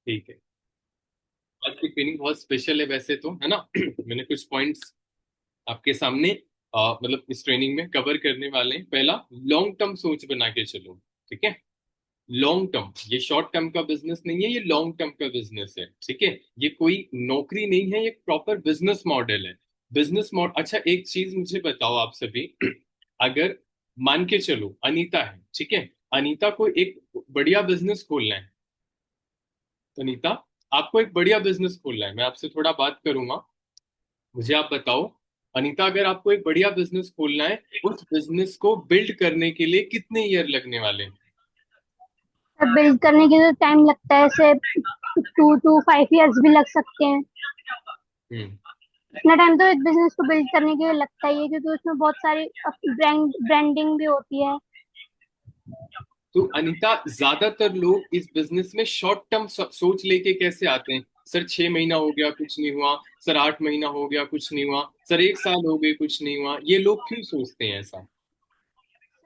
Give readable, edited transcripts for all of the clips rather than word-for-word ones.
ठीक है। आज की ट्रेनिंग बहुत स्पेशल है वैसे तो, है ना। मैंने कुछ पॉइंट्स आपके सामने मतलब इस ट्रेनिंग में कवर करने वाले हैं। पहला, लॉन्ग टर्म सोच बना के चलो। ठीक है। लॉन्ग टर्म, ये शॉर्ट टर्म का बिजनेस नहीं है, ये लॉन्ग टर्म का बिजनेस है। ठीक है। ये कोई नौकरी नहीं है, ये प्रॉपर बिजनेस मॉडल है। Business model. अच्छा, एक चीज मुझे बताओ आप सभी। अगर मान के चलो अनीता है, ठीक है, अनीता को एक बढ़िया बिजनेस खोलना है। अनीता, आपको एक बढ़िया बिजनेस खोलना है, मैं आपसे थोड़ा बात करूंगा। मुझे आप बताओ, अनीता, अगर आपको एक बढ़िया बिजनेस खोलना है, उस बिजनेस को बिल्ड करने के लिए कितने ईयर लगने वाले हैं? बिल्ड करने के लिए टाइम लगता है, ऐसे 2 to 5 years भी लग सकते हैं। हम्म। इतना टाइम तो एक बिजनेस को बिल्ड करने के लिए लगता ही है, क्योंकि उसमें बहुत सारी ब्रांडिंग भी होती है। तो अनीता, ज्यादातर लोग इस बिजनेस में शॉर्ट टर्म सोच लेके कैसे आते हैं? सर 6 महीना हो गया कुछ नहीं हुआ, सर 8 महीना हो गया कुछ नहीं हुआ, सर 1 साल हो गए कुछ नहीं हुआ, ये लोग क्यों सोचते हैं ऐसा?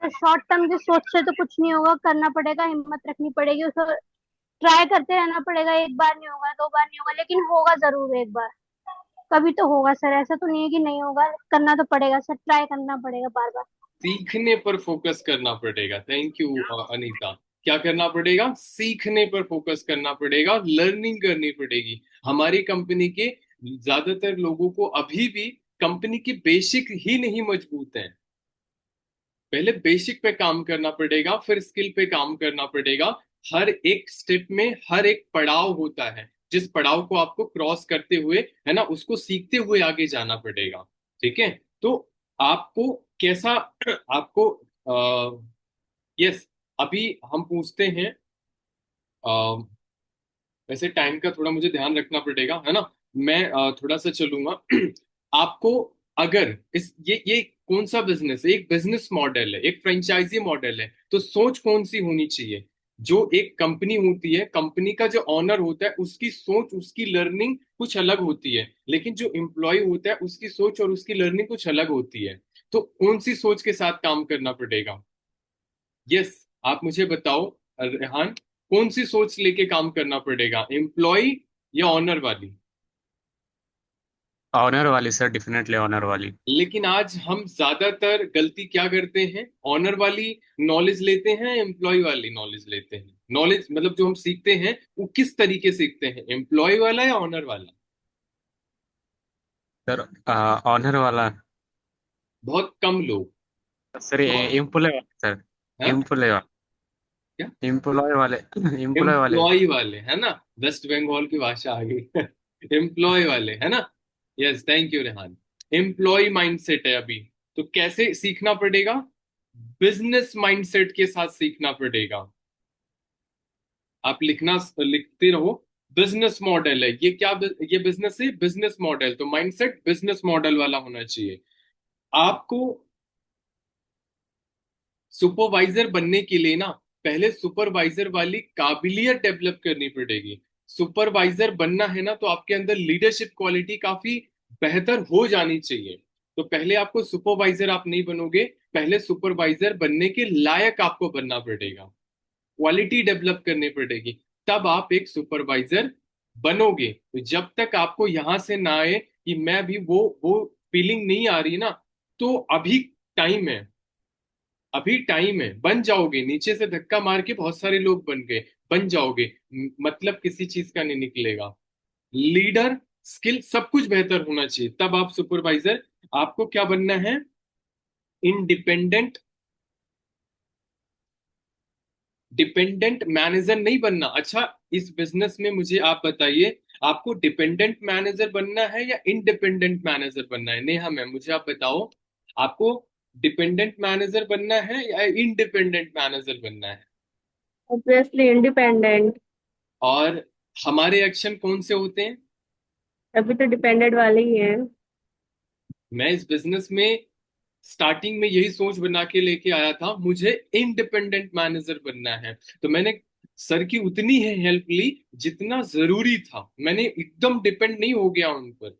तो शॉर्ट टर्म की सोच से तो कुछ नहीं होगा, करना पड़ेगा, हिम्मत रखनी पड़ेगी, उसको ट्राई करते रहना पड़ेगा। एक बार नहीं होगा, 2 बार नहीं होगा, लेकिन होगा जरूर एक बार। कभी तो होगा सर, ऐसा तो नहीं है कि नहीं होगा। करना तो पड़ेगा सर, ट्राई करना पड़ेगा बार बार। सीखने पर फोकस करना पड़ेगा। Thank you Anita. क्या करना पड़ेगा? सीखने पर फोकस करना पड़ेगा, लर्निंग करनी पड़ेगी। हमारी कंपनी के ज्यादातर लोगों को अभी भी कंपनी की बेसिक ही नहीं मजबूत है। पहले बेसिक पे काम करना पड़ेगा, फिर स्किल पे काम करना पड़ेगा। हर एक स्टेप में हर एक पड़ाव होता है, जिस पड़ाव को आपको क्रॉस करते हुए, है ना, उसको सीखते हुए आगे जाना पड़ेगा। ठीक है। तो आपको कैसा आपको यस, अभी हम पूछते हैं। अ, वैसे टाइम का थोड़ा मुझे ध्यान रखना पड़ेगा, है ना। मैं थोड़ा सा चलूंगा। आपको, अगर इस ये कौन सा बिजनेस है? एक बिजनेस मॉडल है, एक फ्रेंचाइजी मॉडल है, तो सोच कौन सी होनी चाहिए? जो एक कंपनी होती है, कंपनी का जो ऑनर होता है, उसकी सोच, उसकी लर्निंग कुछ अलग होती है, लेकिन जो एम्प्लॉय होता है उसकी सोच और उसकी लर्निंग कुछ अलग होती है। तो कौन सी सोच के साथ काम करना पड़ेगा? यस, आप मुझे बताओ रेहान, कौन सी सोच लेके काम करना पड़ेगा, एम्प्लॉय या ऑनर वाली? ऑनर वाली सर, डेफिनेटली ऑनर वाली। लेकिन आज हम ज्यादातर गलती क्या करते हैं? ऑनर वाली नॉलेज लेते हैं, एम्प्लॉय वाली नॉलेज लेते हैं। नॉलेज मतलब जो हम सीखते हैं वो किस तरीके सीखते हैं, एम्प्लॉय वाला या ऑनर वाला? सर ऑनर वाला। बहुत कम लोग। सर बहुत। एम्प्लॉय वाला सर। हाँ। एम्प्लॉय वाला। क्या? एम्प्लॉय वाले। एम्प्लॉय वाले। एम्प्लॉय वाले, है ना। वेस्ट बंगाल की भाषा आ गई। एम्प्लॉय वाले, है ना। Yes, thank you Rehan. Employ mindset है अभी। तो कैसे सीखना पड़ेगा? बिजनेस माइंडसेट के साथ सीखना पड़ेगा। आप लिखते रहो। बिजनेस मॉडल है ये, क्या ये बिजनेस है, बिजनेस मॉडल, तो माइंडसेट बिजनेस मॉडल वाला होना चाहिए। आपको सुपरवाइजर बनने के लिए ना, पहले सुपरवाइजर वाली काबिलियत डेवलप करनी पड़ेगी। सुपरवाइजर बनना है ना, तो आपके अंदर लीडरशिप क्वालिटी काफी बेहतर हो जानी चाहिए। तो पहले आपको सुपरवाइजर आप नहीं बनोगे, पहले सुपरवाइजर बनने के लायक आपको बनना पड़ेगा। क्वालिटी डेवलप करनी पड़ेगी, तब आप एक सुपरवाइजर बनोगे। तो जब तक आपको यहां से ना आए कि मैं भी वो फीलिंग नहीं आ रही ना, तो अभी टाइम है। अभी टाइम है, बन जाओगे। नीचे से धक्का मार के बहुत सारे लोग बन गए, बन जाओगे। मतलब किसी चीज का नहीं निकलेगा। लीडर, स्किल, सब कुछ बेहतर होना चाहिए, तब आप सुपरवाइजर। आपको क्या बनना है? इंडिपेंडेंट, डिपेंडेंट मैनेजर नहीं बनना। अच्छा, इस बिजनेस में मुझे आप बताइए, आपको डिपेंडेंट मैनेजर बनना है या इंडिपेंडेंट मैनेजर बनना है? नेहा मैम, मुझे आप बताओ, आपको डिपेंडेंट मैनेजर बनना है या इंडिपेंडेंट मैनेजर बनना है? Obviously independent. और हमारे एक्शन कौन से होते हैं? अभी तो डिपेंडेंट वाले ही हैं। मैं इस बिजनेस में स्टार्टिंग में यही सोच बना के लेके आया था, मुझे इंडिपेंडेंट मैनेजर बनना है। तो मैंने सर की उतनी है हेल्प ली जितना जरूरी था, मैंने एकदम डिपेंड नहीं हो गया उन पर।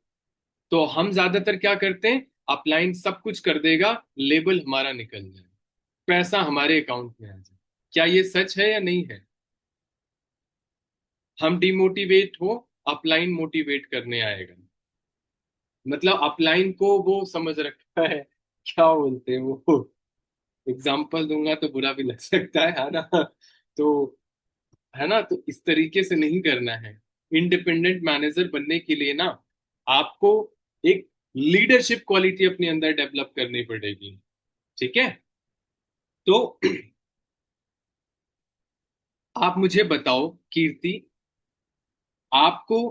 तो हम ज्यादातर क्या करते हैं, अपलाइन सब कुछ कर देगा, लेबल हमारा निकल जाए, पैसा हमारे अकाउंट में आ जाए। क्या ये सच है या नहीं है? हम डिमोटिवेट हो, अपलाइन मोटिवेट करने आएगा। मतलब अपलाइन को वो समझ रखा है, क्या बोलते हैं वो, एग्जाम्पल दूंगा तो बुरा भी लग सकता है ना। तो है ना, तो इस तरीके से नहीं करना है। इंडिपेंडेंट मैनेजर बनने के लिए ना आपको एक लीडरशिप क्वालिटी अपने अंदर डेवलप करनी पड़ेगी। ठीक है, तो आप मुझे बताओ कीर्ति, आपको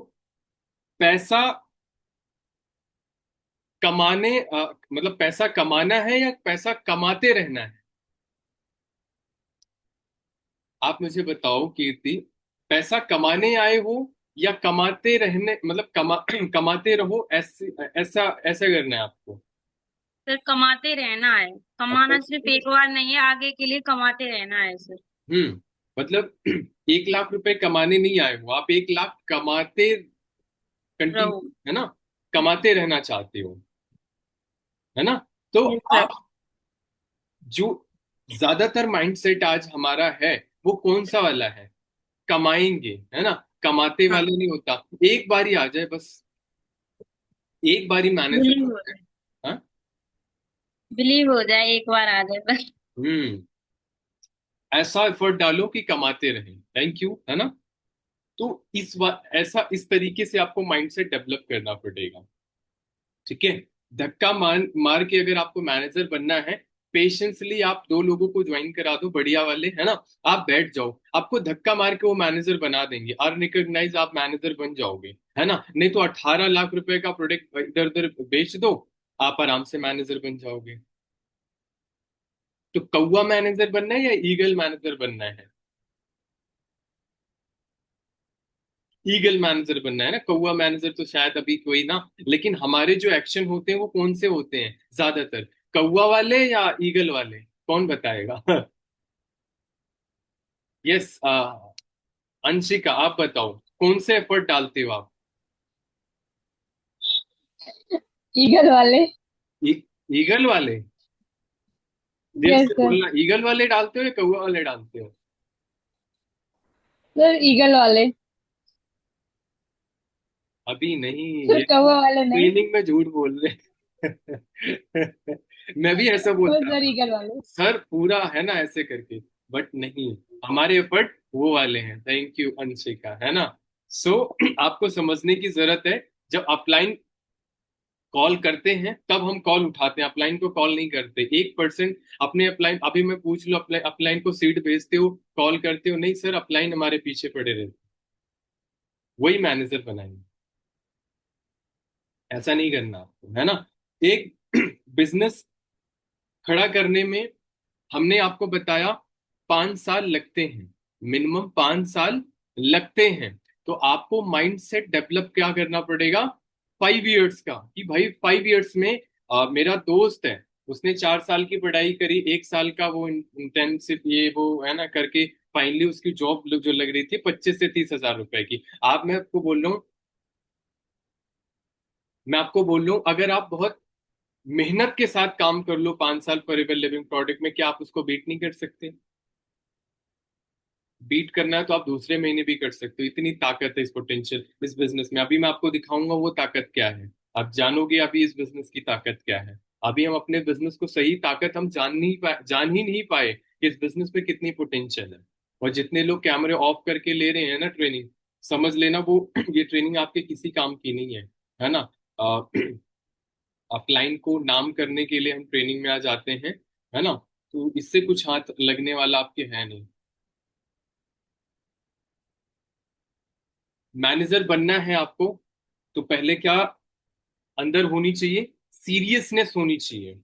पैसा कमाने मतलब पैसा कमाना है या पैसा कमाते रहना है? आप मुझे बताओ कीर्ति, पैसा कमाने आए हो या कमाते रहने, मतलब कमाते रहो, ऐसे ऐसा ऐसा करना है आपको? सर कमाते रहना है। अच्छा, कमाना सिर्फ एक बार नहीं है, आगे के लिए कमाते रहना है सर। मतलब 1 लाख रुपए कमाने नहीं आए हो आप, 1 लाख कमाते रहो। कंटिन्यू, है ना, कमाते रहना चाहते हो, है ना? तो यस सर। आप जो ज्यादातर माइंडसेट आज हमारा है वो कौन सा वाला है? कमाएंगे, है ना, कमाते हाँ, वाले नहीं होता। एक बार ही आ जाए बस, एक बार ही मैनेजर बिलीव हो हो जाए। जाए। हाँ। बिलीव हो जाए, एक बार आ जाए बस। हम्म ऐसा एफर्ट डालो कि कमाते रहें, थैंक यू, है ना? तो इस बार ऐसा, इस तरीके से आपको माइंडसेट डेवलप करना पड़ेगा। ठीक है, धक्का मार मार के अगर आपको मैनेजर बनना है, पेशेंसली आप 2 लोगों को ज्वाइन करा दो बढ़िया वाले, है ना, आप बैठ जाओ, आपको धक्का मार के वो मैनेजर बना देंगे, और रिकॉग्नाइज आप मैनेजर बन जाओगे, है ना? नहीं तो 18 लाख रुपए का प्रोडक्ट इधर उधर बेच दो, आप आराम से मैनेजर बन जाओगे। तो कौवा मैनेजर बनना है या ईगल मैनेजर बनना है? ईगल मैनेजर बनना है ना, कौवा मैनेजर तो शायद अभी कोई ना। लेकिन हमारे जो एक्शन होते हैं वो कौन से होते हैं ज्यादातर, कौवा वाले या ईगल वाले? कौन बताएगा? यस, अंशिका आप बताओ, कौन से एफर्ट डालते हो आप? ईगल वाले। ई, ईगल वाले? दिल यस से सर। बोलना, ईगल वाले डालते हो या कौवा वाले डालते हो? सर ईगल वाले। अभी नहीं, सर ये कौवा वाले नहीं। ट्रेनिंग में झूठ बोल रहे। मैं भी ऐसा और बोलता सर था ईगल वाले। सर, पूरा है ना ऐसे करके, बट नहीं, हमारे एफर्ट वो वाले हैं। थैंक यू अंशिका, है ना? सो आपको समझने की जरूरत है, जब अपलाइन कॉल करते हैं तब हम कॉल उठाते हैं, अपलाइन को कॉल नहीं करते। 1% अपने अपलाइन, अभी मैं पूछ लो, अपलाइन अपलाइन को सीट भेजते हो, कॉल करते हो? नहीं सर, अपलाइन हमारे पीछे पड़े रहते, वही मैनेजर बनाएंगे। ऐसा नहीं करना आपको, है ना? एक बिजनेस खड़ा करने में हमने आपको बताया 5 साल लगते हैं, मिनिमम 5 साल लगते हैं। तो आपको माइंडसेट डेवलप क्या करना पड़ेगा 5 इयर्स का, कि भाई 5 इयर्स में मेरा दोस्त है, उसने 4 साल की पढ़ाई करी, 1 साल का वो इंटेंसिव ये वो है ना करके, फाइनली उसकी जॉब जो लग रही थी 25 से 30 हजार रुपए की। आप, मैं आपको बोल रहा हूँ, अगर आप बहुत मेहनत के साथ काम कर लो 5 साल फॉरएवर लिविंग प्रोडक्ट में, क्या आप उसको बीट नहीं कर सकते? बीट करना है तो आप दूसरे महीने भी कर सकते हो, इतनी ताकत है इस पोटेंशियल इस बिजनेस में। अभी मैं आपको दिखाऊंगा वो ताकत क्या है, आप जानोगे अभी इस बिजनेस की ताकत क्या है। अभी हम अपने बिजनेस को सही ताकत हम जान ही नहीं पाए कि इस बिजनेस में कितनी पोटेंशियल है। और जितने लोग कैमरे ऑफ करके ले रहे हैं ना ट्रेनिंग, समझ लेना वो ये ट्रेनिंग आपके किसी काम की नहीं है ना? अपलाइन को नाम करने के लिए हम ट्रेनिंग में आ जाते हैं, है ना? तो इससे कुछ हाथ लगने वाला आपके है नहीं। मैनेजर बनना है आपको, तो पहले क्या अंदर होनी चाहिए? सीरियसनेस होनी चाहिए।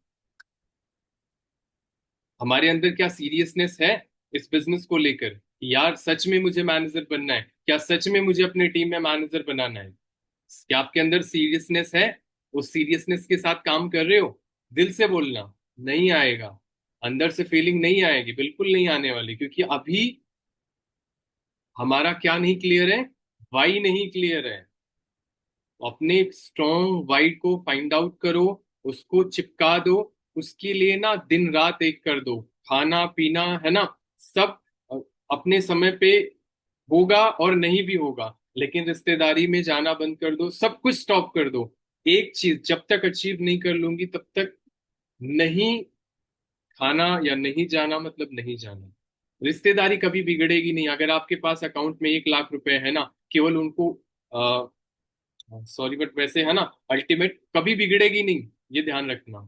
हमारे अंदर क्या सीरियसनेस है इस बिजनेस को लेकर, कि यार सच में मुझे मैनेजर बनना है, क्या सच में मुझे अपने टीम में मैनेजर बनाना है? क्या आपके अंदर सीरियसनेस है? उस सीरियसनेस के साथ काम कर रहे हो? दिल से बोलना, नहीं आएगा, अंदर से फीलिंग नहीं आएगी, बिल्कुल नहीं आने वाली, क्योंकि अभी हमारा क्या नहीं क्लियर है, वाई नहीं क्लियर है। अपने स्ट्रॉन्ग वाई को फाइंड आउट करो, उसको चिपका दो, उसके लिए ना दिन रात एक कर दो, खाना पीना, है ना, सब अपने समय पे होगा और नहीं भी होगा, लेकिन रिश्तेदारी में जाना बंद कर दो, सब कुछ स्टॉप कर दो। एक चीज जब तक अचीव नहीं कर लूंगी तब तक नहीं खाना या नहीं जाना, मतलब नहीं जाना। रिश्तेदारी कभी बिगड़ेगी नहीं। अगर आपके पास अकाउंट में 1 लाख रुपए है ना, केवल उनको सॉरी बट वैसे है ना, अल्टीमेट कभी बिगड़ेगी नहीं, ये ध्यान रखना।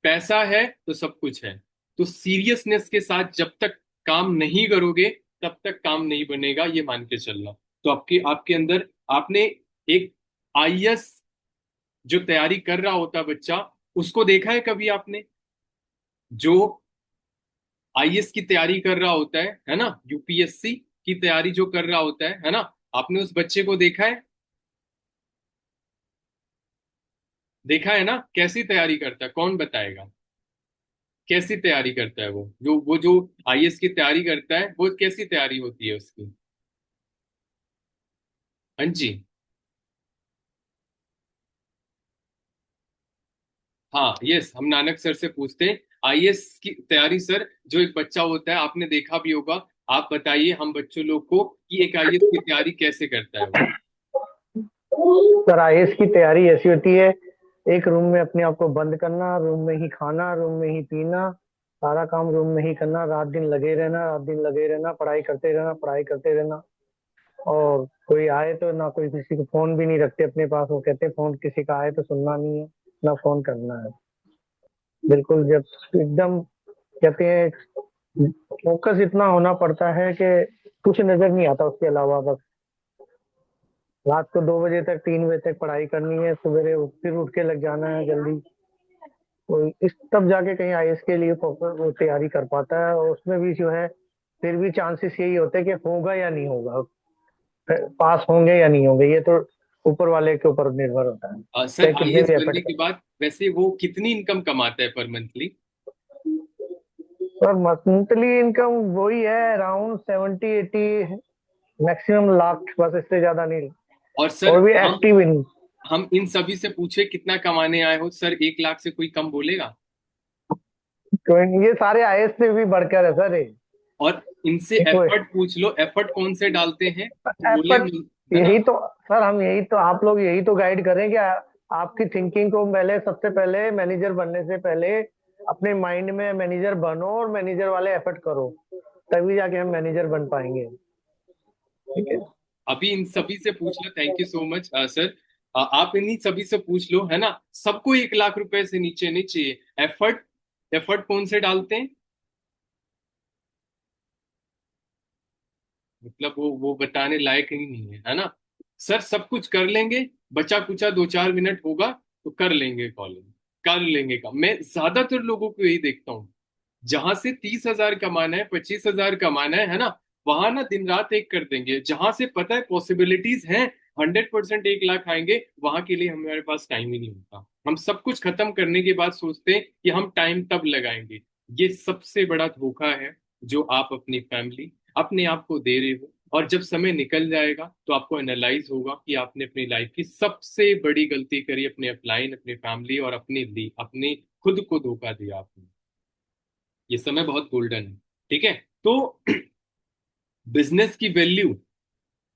पैसा है तो सब कुछ है। तो सीरियसनेस के साथ जब तक काम नहीं करोगे तब तक काम नहीं बनेगा, ये मान के चलना। तो आपके आपके अंदर आपने एक आईएएस जो तैयारी कर रहा होता बच्चा, उसको देखा है कभी आपने? जो आईएएस की तैयारी कर रहा होता है ना, यूपीएससी की तैयारी जो कर रहा होता है ना, आपने उस बच्चे को देखा है? देखा है ना कैसी तैयारी करता है? कौन बताएगा कैसी तैयारी करता है? वो जो आईएएस की तैयारी करता है, वो कैसी तैयारी होती है उसकी? हाँ जी। हाँ यस, हम नानक सर से पूछते हैं आईएएस की तैयारी। सर जो एक बच्चा होता है, आपने देखा भी होगा, आप बताइए हम बच्चों लोग को कि एक आईएएस की तैयारी कैसे करता है वो। सर आईएएस की तैयारी ऐसी होती है, एक रूम में अपने आप को बंद करना, रूम में ही खाना, रूम में ही पीना, सारा काम रूम में ही करना, रात दिन लगे रहना, रात दिन लगे रहना, पढ़ाई करते रहना, पढ़ाई करते रहना। और कोई आए तो ना, कोई किसी को फोन भी नहीं रखते अपने पास, वो कहते हैं फोन किसी का आए तो सुनना नहीं है, ना फोन करना है। बिल्कुल जब एकदम कहते हैं फोकस इतना होना पड़ता है कि कुछ नजर नहीं आता उसके अलावा। बस रात को 2 बजे तक 3 बजे तक पढ़ाई करनी है, सवेरे फिर उठ के लग जाना है जल्दी। तो इस तब जाके कहीं आईएएस के लिए फोकस वो तैयारी कर पाता है। और उसमें भी जो है फिर भी चांसेस यही होते हैं कि होगा या नहीं होगा, पास होंगे या नहीं होंगे, ये तो ऊपर वाले के ऊपर निर्भर होता है, सर चाहे कितने आईएएस भी बनने एफर्ट के करें। बाद वैसे वो कितनी इनकम कमाता है पर मंथली? और मंथली इनकम वही है, अराउंड 70-80, मैक्सिमम लाख, बस इससे ज्यादा नहीं। और सर और भी हम एक्टिव इन। हम इन सभी से पूछे कितना कमाने आए हो, सर 1 लाख से कोई कम बोलेगा? ये सारे आईएएस से भी बढ़कर है सर ये। और इनसे ये कोई एफर्ट पूछ लो, एफर्ट कौन से डालते हैं तो बोले एफर्ट, है ना। यही तो सर, हम यही तो, आप लोग यही तो गाइड करें कि आपकी थिंकिंग को पहले, सबसे पहले मैनेजर बनने से पहले अपने माइंड में मैनेजर बनो और मैनेजर वाले एफर्ट करो, तभी जाके हम मैनेजर बन पाएंगे। ठीक है। अभी इन सभी से पूछ लो, thank you so much sir. आप इन्हीं सभी से पूछ लो है ना, सबको 1 लाख रुपए से नीचे नहीं चाहिए। एफर्ट, एफर्ट कौन से डालते हैं? मतलब वो बताने लायक ही नहीं है ना। सर सब कुछ कर लेंगे, बचा कुचा 2-4 मिनट होगा तो कर लेंगे कॉलिंग, कर लेंगे काम। मैं ज्यादातर लोगों को यही देखता हूँ, जहां से 30,000 कमाना है, 25,000 कमाना है ना, वहां ना दिन रात एक कर देंगे। जहां से पता है पॉसिबिलिटीज हैं 100% 1 लाख आएंगे, वहां के लिए हमारे पास टाइम ही नहीं होता। हम सब कुछ खत्म करने के बाद सोचते हैं कि हम टाइम तब लगाएंगे। ये सबसे बड़ा धोखा है जो आप अपनी फैमिली, अपने आप को दे रहे हो। और जब समय निकल जाएगा तो आपको एनालाइज होगा कि आपने अपनी लाइफ की सबसे बड़ी गलती करी, अपने अपलाइन, अपनी फैमिली और अपने लिए, अपने खुद को धोखा दिया आपने। ये समय बहुत गोल्डन है। ठीक है। तो बिजनेस की वैल्यू,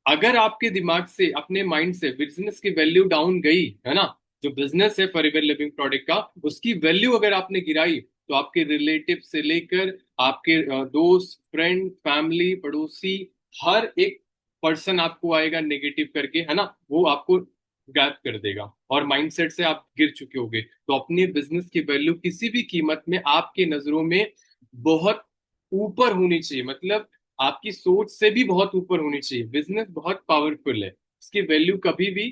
अगर आपके दिमाग से, अपने माइंड से बिजनेस की वैल्यू डाउन गई है ना, जो बिजनेस है फॉरएवर लिविंग प्रोडक्ट का, उसकी वैल्यू अगर आपने गिराई, तो आपके रिलेटिव से लेकर आपके दोस्त, फ्रेंड, फैमिली, पड़ोसी, हर एक पर्सन आपको आएगा नेगेटिव करके है ना, वो आपको गायब कर देगा। और माइंडसेट से आप गिर चुके होगे। तो अपने बिजनेस की वैल्यू किसी भी कीमत में आपके नजरों में बहुत ऊपर होनी चाहिए, मतलब आपकी सोच से भी बहुत ऊपर होनी चाहिए। बिजनेस बहुत पावरफुल है, इसकी वैल्यू कभी भी,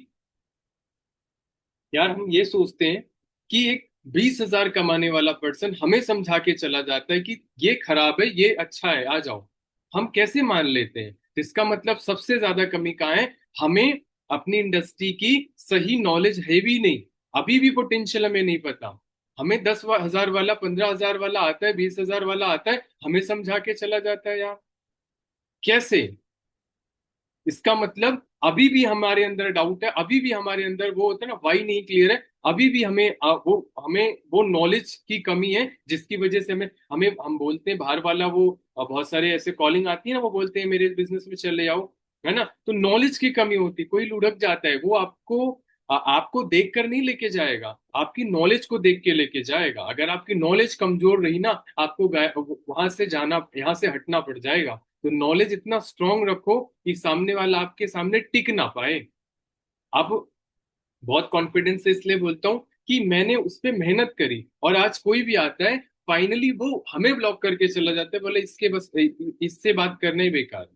यार हम ये सोचते हैं कि एक 20,000 कमाने वाला पर्सन हमें समझा के चला जाता है कि ये खराब है, ये अच्छा है, आ जाओ। हम कैसे मान लेते हैं? तो इसका मतलब सबसे ज्यादा कमी कहाँ है? हमें अपनी इंडस्ट्री की सही नॉलेज है भी नहीं, अभी भी पोटेंशियल हमें नहीं पता। हमें 10,000 वाला, 15,000 वाला आता है, 20,000 वाला आता है, हमें समझा के चला जाता है यार। कैसे? इसका मतलब अभी भी हमारे अंदर डाउट है, अभी भी हमारे अंदर वो होता है ना, वाई नहीं क्लियर है। अभी भी हमें वो नॉलेज की कमी है, जिसकी वजह से हमें हमें हम बोलते हैं बाहर वाला वो, बहुत सारे ऐसे कॉलिंग आती है ना, वो बोलते हैं मेरे बिजनेस में चले आओ। है ना। तो नॉलेज की कमी होती, कोई लुढ़क जाता है, वो आपको देख कर नहीं लेके जाएगा, आपकी नॉलेज को देख के लेके जाएगा। अगर आपकी नॉलेज कमजोर रही ना, आपको वहां से जाना, यहाँ से हटना पड़ जाएगा। तो नॉलेज इतना स्ट्रांग रखो कि सामने वाला आपके सामने टिक ना पाए। अब बहुत कॉन्फिडेंस से इसलिए बोलता हूँ कि मैंने उस पर मेहनत करी, और आज कोई भी आता है फाइनली वो हमें ब्लॉक करके चला जाता है, बोले इसके बस इससे बात करना ही बेकार है।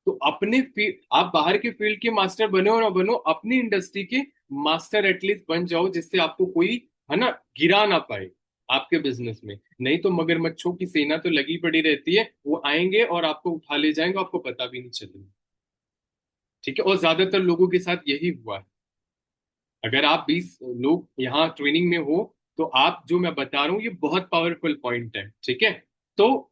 तो अपने फील्ड, आप बाहर के फील्ड के मास्टर बनो ना बनो, अपनी इंडस्ट्री के मास्टर एटलीस्ट बन जाओ, जिससे आपको कोई, है ना, गिरा ना पाए आपके बिजनेस में। नहीं तो मगरमच्छों की सेना तो लगी पड़ी रहती है, वो आएंगे और आपको उठा ले जाएंगे, आपको पता भी नहीं चलेगा। ठीक है, और ज्यादातर लोगों के साथ यही हुआ है। अगर आप 20 लोग यहाँ ट्रेनिंग में हो, तो आप जो मैं बता रहा हूँ ये बहुत पावरफुल पॉइंट है। ठीक है, तो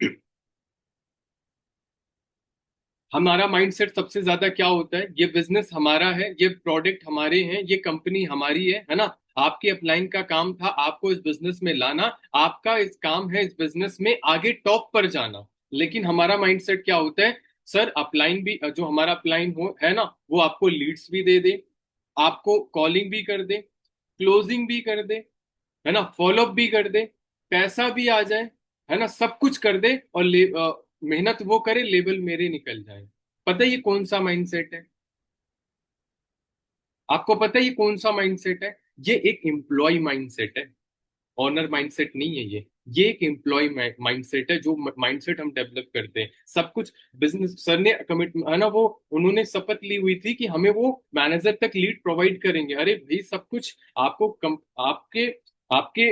हमारा माइंडसेट सबसे ज्यादा क्या होता है, ये बिजनेस हमारा है, ये प्रोडक्ट हमारे हैं, ये कंपनी हमारी है ना। आपके अपलाइन का काम था आपको इस बिजनेस में लाना, आपका इस काम है इस बिजनेस में आगे टॉप पर जाना। लेकिन हमारा माइंडसेट क्या होता है, सर अपलाइन भी, जो हमारा अपलाइन हो है ना, वो आपको लीड्स भी दे दे, आपको कॉलिंग भी कर दे, क्लोजिंग भी कर दे, है ना, फॉलोअप भी कर दे, पैसा भी आ जाए, है ना, सब कुछ कर दे, और मेहनत वो करे, लेवल मेरे निकल जाए। पता है ये कौन सा माइंडसेट है? आपको पता है ये कौन सा माइंडसेट है? ये एक एम्प्लॉय माइंडसेट है, ऑनर माइंडसेट नहीं है ये एक एम्प्लॉय माइंडसेट है, जो माइंडसेट हम डेवलप करते हैं। सब कुछ बिजनेस सर ने कमिट, है ना, वो उन्होंने शपथ ली हुई थी कि हमें वो मैनेजर तक लीड प्रोवाइड करेंगे। अरे भाई, सब कुछ आपको आपके आपके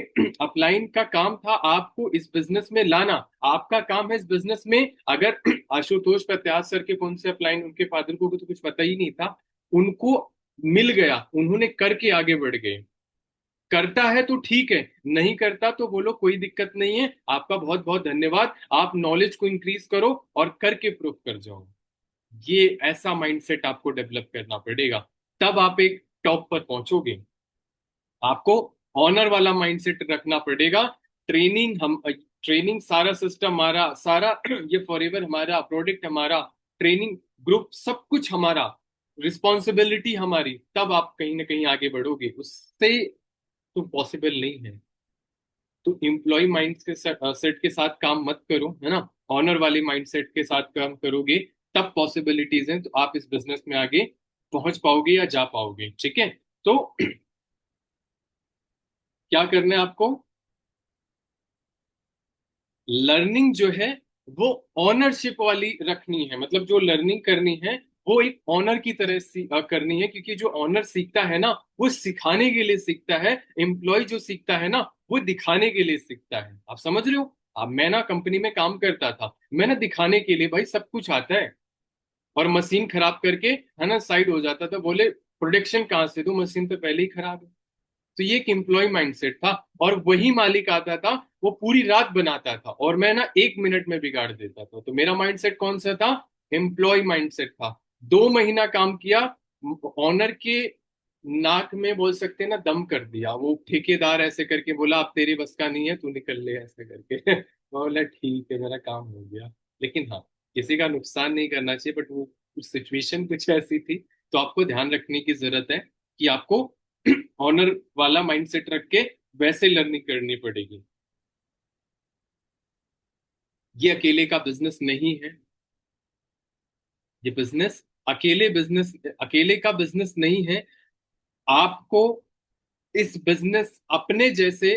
अपलाइन का काम था आपको इस बिजनेस में लाना, आपका काम है इस बिजनेस में। अगर आशुतोष प्रत्याश सर के कौन से अपलाइन, उनके फादर को तो कुछ पता ही नहीं था, उनको मिल गया, उन्होंने करके आगे बढ़ गए। करता है तो ठीक है, नहीं करता तो बोलो कोई दिक्कत नहीं है, आपका बहुत बहुत धन्यवाद, आप नॉलेज को इंक्रीज करो और करके प्रूव कर जाओ। ये ऐसा माइंडसेट आपको डेवलप करना पड़ेगा, तब आप एक टॉप पर पहुंचोगे। आपको ऑनर वाला माइंडसेट रखना पड़ेगा। ट्रेनिंग सारा सिस्टम हमारा, सारा ये फॉरएवर हमारा, प्रोडक्ट हमारा, ट्रेनिंग ग्रुप सब कुछ हमारा, रिस्पॉन्सिबिलिटी हमारी, तब आप कहीं ना कहीं आगे बढ़ोगे। उससे तो पॉसिबल नहीं है। तो एम्प्लॉय माइंड के सेट के साथ काम मत करो, है ना, ऑनर वाले माइंडसेट के साथ काम करोगे, तब पॉसिबिलिटीज हैं, तो आप इस बिजनेस में आगे पहुंच पाओगे या जा पाओगे। ठीक है, तो क्या करना है आपको, लर्निंग जो है वो ऑनरशिप वाली रखनी है। मतलब जो लर्निंग करनी है वो एक ऑनर की तरह करनी है, क्योंकि जो ऑनर सीखता है ना, वो सिखाने के लिए सीखता है। एम्प्लॉय जो सीखता है ना, वो दिखाने के लिए सीखता है। आप समझ रहे हो? अब मैं ना कंपनी में काम करता था, मैं ना दिखाने के लिए, भाई सब कुछ आता है, और मशीन खराब करके, है ना, साइड हो जाता था, बोले प्रोडक्शन कहाँ से, तो मशीन तो पहले ही खराब है। तो ये एक एम्प्लॉय माइंडसेट था, और वही मालिक आता था, वो पूरी रात बनाता था, और मैं ना 1 मिनट में बिगाड़ देता था। तो मेरा माइंडसेट कौन सा था? एम्प्लॉय माइंडसेट था। 2 महीना काम किया, ऑनर के नाक में बोल सकते हैं ना दम कर दिया। वो ठेकेदार ऐसे करके बोला अब तेरे बस का नहीं है, तू निकल ले, ऐसे करके मैं बोला ठीक है, मेरा काम हो गया। लेकिन हाँ, किसी का नुकसान नहीं करना चाहिए, बट वो सिचुएशन कुछ ऐसी थी। तो आपको ध्यान रखने की जरूरत है कि आपको ऑनर वाला माइंडसेट रख के वैसे लर्निंग करनी पड़ेगी। ये अकेले का बिजनेस नहीं है, ये बिजनेस अकेले का बिजनेस नहीं है। आपको इस बिजनेस अपने जैसे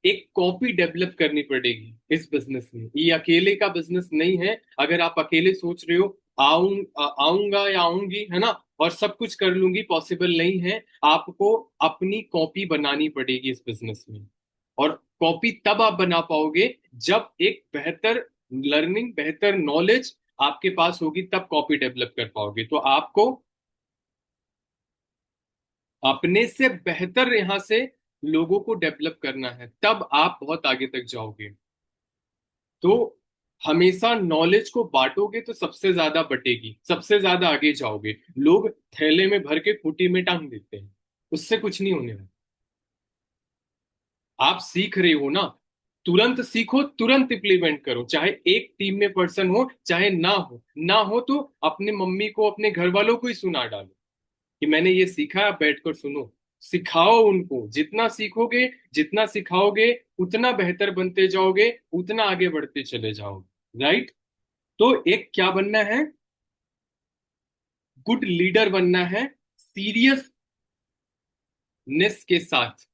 एक कॉपी डेवलप करनी पड़ेगी इस बिजनेस में। ये अकेले का बिजनेस नहीं है। अगर आप अकेले सोच रहे हो आऊंगा या आऊंगी, है ना, और सब कुछ कर लूंगी, पॉसिबल नहीं है। आपको अपनी कॉपी बनानी पड़ेगी इस बिजनेस में। और कॉपी तब आप बना पाओगे जब एक बेहतर लर्निंग, बेहतर नॉलेज आपके पास होगी, तब कॉपी डेवलप कर पाओगे। तो आपको अपने से बेहतर यहां से लोगों को डेवलप करना है, तब आप बहुत आगे तक जाओगे। तो हमेशा नॉलेज को बांटोगे तो सबसे ज्यादा बटेगी, सबसे ज्यादा आगे जाओगे। लोग थैले में भर के खूंटी में टांग देते हैं, उससे कुछ नहीं होने वाला। आप सीख रहे हो ना, तुरंत सीखो, तुरंत इम्प्लीमेंट करो, चाहे एक टीम में पर्सन हो चाहे ना हो तो अपने मम्मी को अपने घर वालों को ही सुना डालो कि मैंने ये सीखा है, आप बैठकर सुनो। सिखाओ उनको, जितना सीखोगे जितना सिखाओगे उतना बेहतर बनते जाओगे, उतना आगे बढ़ते चले जाओगे, राइट। तो एक क्या बनना है, गुड लीडर बनना है, सीरियसनेस के साथ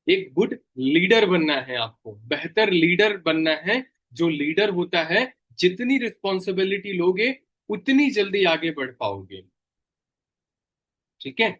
एक गुड लीडर बनना है, आपको बेहतर लीडर बनना है। जो लीडर होता है, जितनी रिस्पॉन्सिबिलिटी लोगे उतनी जल्दी आगे बढ़ पाओगे, ठीक है।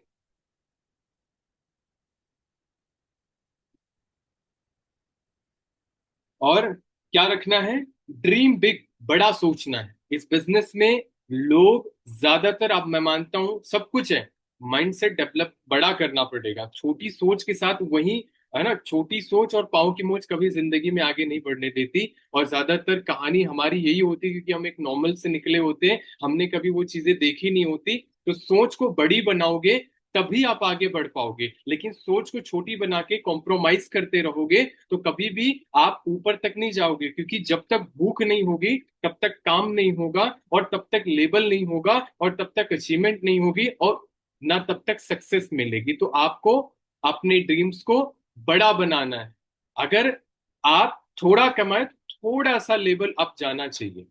और क्या रखना है, ड्रीम बिग, बड़ा सोचना है इस बिजनेस में। लोग ज्यादातर, अब मैं मानता हूं सब कुछ है, माइंडसेट डेवलप बड़ा करना पड़ेगा। छोटी सोच के साथ वही है ना, छोटी सोच और पाँव की मोच कभी जिंदगी में आगे नहीं बढ़ने देती। और ज्यादातर कहानी हमारी यही होती है क्योंकि हम एक नॉर्मल से निकले होते हैं, हमने कभी वो चीजें देखी नहीं होती। तो सोच को बड़ी बनाओगे तभी आप आगे बढ़ पाओगे, लेकिन सोच को छोटी बना के कॉम्प्रोमाइज करते रहोगे तो कभी भी आप ऊपर तक नहीं जाओगे, क्योंकि जब तक भूख नहीं होगी तब तक काम नहीं होगा, और तब तक लेबल नहीं होगा, और तब तक अचीवमेंट नहीं होगी, और ना तब तक सक्सेस मिलेगी। तो आपको अपने ड्रीम्स को बड़ा बनाना है। अगर आप थोड़ा कमाए, थोड़ा सा लेवल अप जाना चाहिए,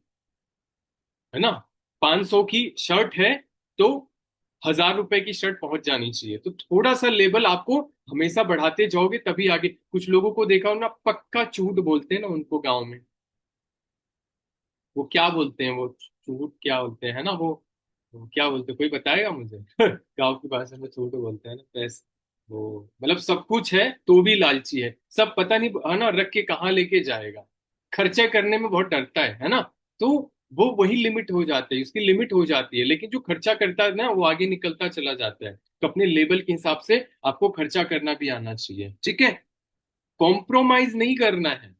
है ना। 500 की शर्ट है तो 1000 रुपए की शर्ट पहुंच जानी चाहिए। तो थोड़ा सा लेवल आपको हमेशा बढ़ाते जाओगे तभी आगे। कुछ लोगों को देखा हो ना, पक्का झूठ बोलते हैं ना, उनको गांव में वो क्या बोलते हैं, वो झूठ क्या बोलते हैं ना, वो क्या बोलते हैं, कोई बताएगा मुझे? गांव की भाषा में झूठ बोलते हैं ना, पैसे, वो मतलब सब कुछ है तो भी लालची है, सब पता नहीं है ना, रख के कहाँ लेके जाएगा। खर्चा करने में बहुत डरता है ना। तो वो वही लिमिट हो जाती है, उसकी लिमिट हो जाती है। लेकिन जो खर्चा करता है ना, वो आगे निकलता चला जाता है। तो अपने लेवल के हिसाब से आपको खर्चा करना भी आना चाहिए, ठीक है। कॉम्प्रोमाइज नहीं करना है,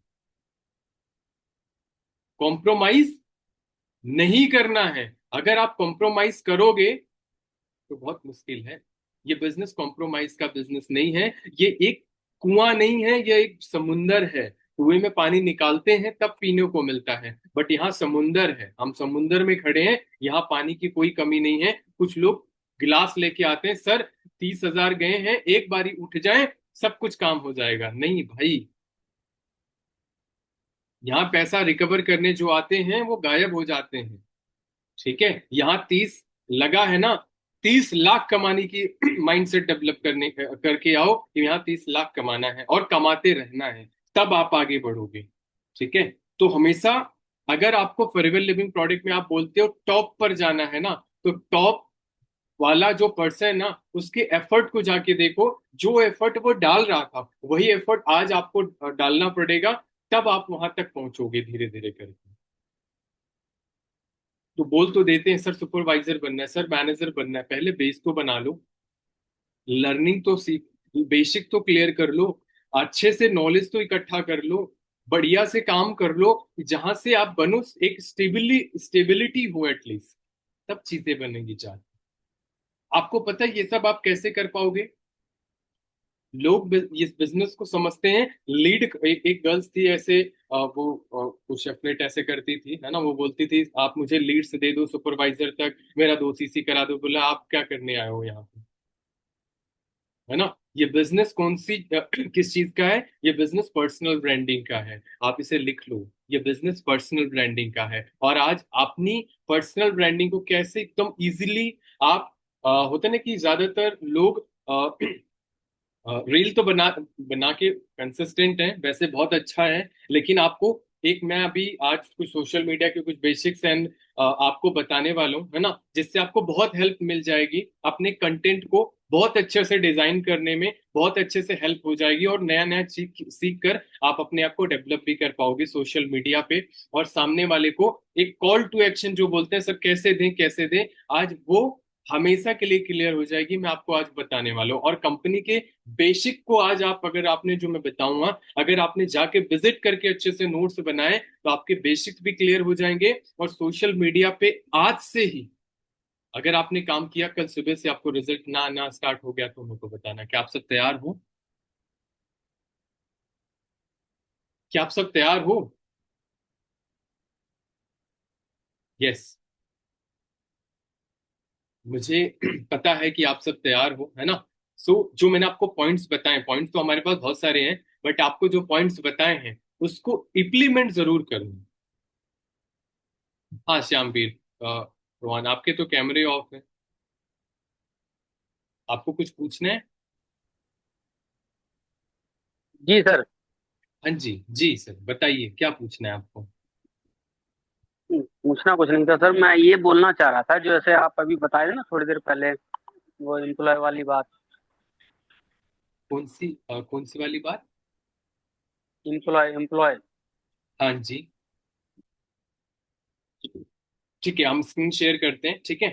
कॉम्प्रोमाइज नहीं करना है। अगर आप कॉम्प्रोमाइज करोगे तो बहुत मुश्किल है। ये बिजनेस कॉम्प्रोमाइज का बिजनेस नहीं है। ये एक कुआं नहीं है, ये एक समुंदर है। कुएं में पानी निकालते हैं तब पीने को मिलता है, बट यहाँ समुंदर है, हम समुंदर में खड़े हैं, यहाँ पानी की कोई कमी नहीं है। कुछ लोग गिलास लेके आते हैं, सर 30,000 गए हैं, एक बारी उठ जाए सब कुछ काम हो जाएगा। नहीं भाई, यहाँ पैसा रिकवर करने जो आते हैं वो गायब हो जाते हैं, ठीक है। यहाँ 30 लगा है ना, 30 लाख कमाने की माइंडसेट डेवलप करने करके आओ कि यहाँ 30 लाख कमाना है और कमाते रहना है, तब आप आगे बढ़ोगे, ठीक है। तो हमेशा, अगर आपको फॉरएवर लिविंग प्रोडक्ट में आप बोलते हो टॉप पर जाना है ना, तो टॉप वाला जो पर्सन है ना, उसके एफर्ट को जाके देखो। जो एफर्ट वो डाल रहा था वही एफर्ट आज आपको डालना पड़ेगा, तब आप वहां तक पहुंचोगे धीरे धीरे करके। तो बोल तो देते हैं सर सुपरवाइजर बनना है, सर मैनेजर बनना है, पहले बेस तो बना लो, लर्निंग तो सीख, बेसिक तो क्लियर कर लो, अच्छे से नॉलेज तो इकट्ठा कर लो, बढ़िया से काम कर लो, जहां से आप बनो, एक स्टेबिलिटी हो एटलीस्ट, तब चीजें बनेंगी। चार, आपको पता है ये सब आप कैसे कर पाओगे? लोग इस बिजनेस को समझते हैं लीड। एक गर्ल्स थी ऐसे, वो कुछ शेफनेट ऐसे करती थी, है ना, वो बोलती थी आप मुझे लीड्स दे दो सुपरवाइजर तक, मेरा 2 सीसी करा दो। बोला आप क्या करने आए हो यहाँ पे, है ना। ये बिजनेस कौन सी किस चीज का है? ये बिजनेस पर्सनल ब्रांडिंग का है, आप इसे लिख लो। ये बिजनेस पर्सनल ब्रांडिंग का है। और आज अपनी पर्सनल ब्रांडिंग को कैसे एकदम इजीली आप, होता ना कि ज्यादातर लोग रील तो बना बना के कंसिस्टेंट है, वैसे बहुत अच्छा है, लेकिन आपको एक, मैं अभी आज कुछ सोशल मीडिया के कुछ बेसिक्स एंड आपको बताने वाला हूँ, है ना, जिससे आपको बहुत हेल्प मिल जाएगी। अपने कंटेंट को बहुत अच्छे से डिजाइन करने में बहुत अच्छे से हेल्प हो जाएगी, और नया नया सीख सीख कर आप अपने आप को डेवलप भी कर पाओगे सोशल मीडिया पे। और सामने वाले को एक कॉल टू एक्शन जो बोलते हैं, सर कैसे दें कैसे दें, आज वो हमेशा के लिए क्लियर हो जाएगी। मैं आपको आज बताने वाला हूँ। और कंपनी के बेसिक को आज आप, अगर आपने, जो मैं बताऊंगा, अगर आपने जाके विजिट करके अच्छे से नोट्स बनाए तो आपके बेसिक्स भी क्लियर हो जाएंगे। और सोशल मीडिया पे आज से ही अगर आपने काम किया, कल सुबह से आपको रिजल्ट ना आना स्टार्ट हो गया तो मेरे को बताना। क्या आप सब तैयार हो? क्या आप सब तैयार हो? यस, मुझे पता है कि आप सब तैयार हो, है ना? जो मैंने आपको पॉइंट्स बताए, पॉइंट्स तो हमारे पास बहुत सारे हैं, बट आपको जो पॉइंट्स बताए हैं उसको इम्प्लीमेंट जरूर करना। हाँ श्यामवीर, रोहन, आपके तो कैमरे ऑफ है। आपको कुछ पूछना है? जी सर। हाँ जी, जी सर, बताइए क्या पूछना है आपको। पूछना कुछ नहीं था सर, मैं ये बोलना चाह रहा था, जो जैसे आप अभी बताए थे ना थोड़ी देर पहले, वो एम्प्लॉय वाली बात। कौन सी वाली बात? Employ employ. हाँ जी, ठीक है, हम स्क्रीन शेयर करते हैं, ठीक है।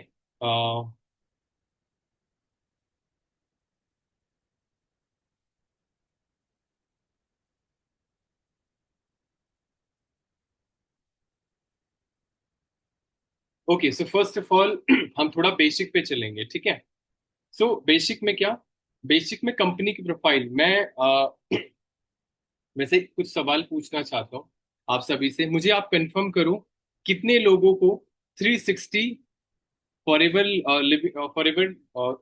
Okay, so first of all हम थोड़ा बेसिक पे चलेंगे, ठीक है। सो बेसिक में क्या? बेसिक में कंपनी की प्रोफाइल, मैं वैसे कुछ सवाल पूछना चाहता हूँ आप सभी से। मुझे आप कंफर्म करो, कितने लोगों को 360 फॉरएवर